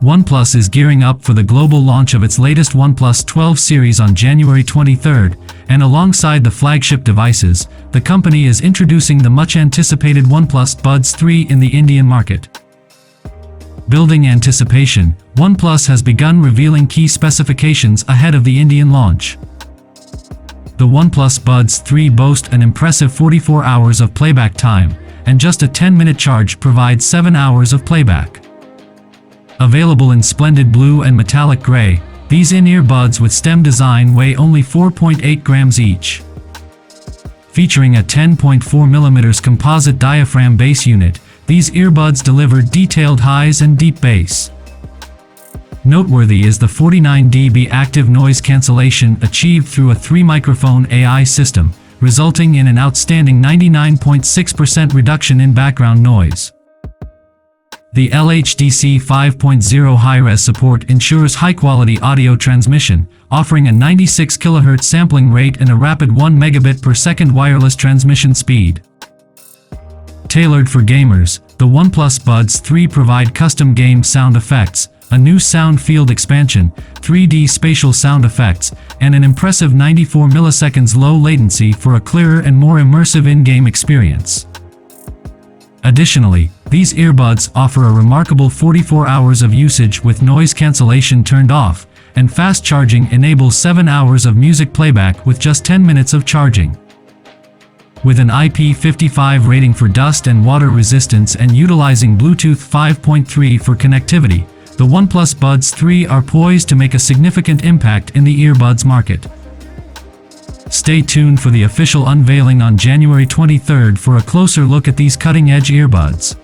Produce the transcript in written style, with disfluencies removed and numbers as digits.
OnePlus is gearing up for the global launch of its latest OnePlus 12 series on January 23rd, and alongside the flagship devices, the company is introducing the much-anticipated OnePlus Buds 3 in the Indian market. Building anticipation, OnePlus has begun revealing key specifications ahead of the Indian launch. The OnePlus Buds 3 boast an impressive 44 hours of playback time, and just a 10-minute charge provides 7 hours of playback. Available in splendid blue and metallic gray, these in-ear buds with stem design weigh only 4.8 grams each. Featuring a 10.4mm composite diaphragm bass unit, these earbuds deliver detailed highs and deep bass. Noteworthy is the 49 dB active noise cancellation achieved through a 3-microphone AI system, resulting in an outstanding 99.6% reduction in background noise. The LHDC 5.0 high-res support ensures high-quality audio transmission, offering a 96 kHz sampling rate and a rapid 1 megabit per second wireless transmission speed. Tailored for gamers, the OnePlus Buds 3 provide custom game sound effects, a new sound field expansion, 3D spatial sound effects, and an impressive 94 milliseconds low latency for a clearer and more immersive in-game experience. Additionally, these earbuds offer a remarkable 44 hours of usage with noise cancellation turned off, and fast charging enables 7 hours of music playback with just 10 minutes of charging. With an IP55 rating for dust and water resistance and utilizing Bluetooth 5.3 for connectivity, the OnePlus Buds 3 are poised to make a significant impact in the earbuds market. Stay tuned for the official unveiling on January 23rd for a closer look at these cutting-edge earbuds.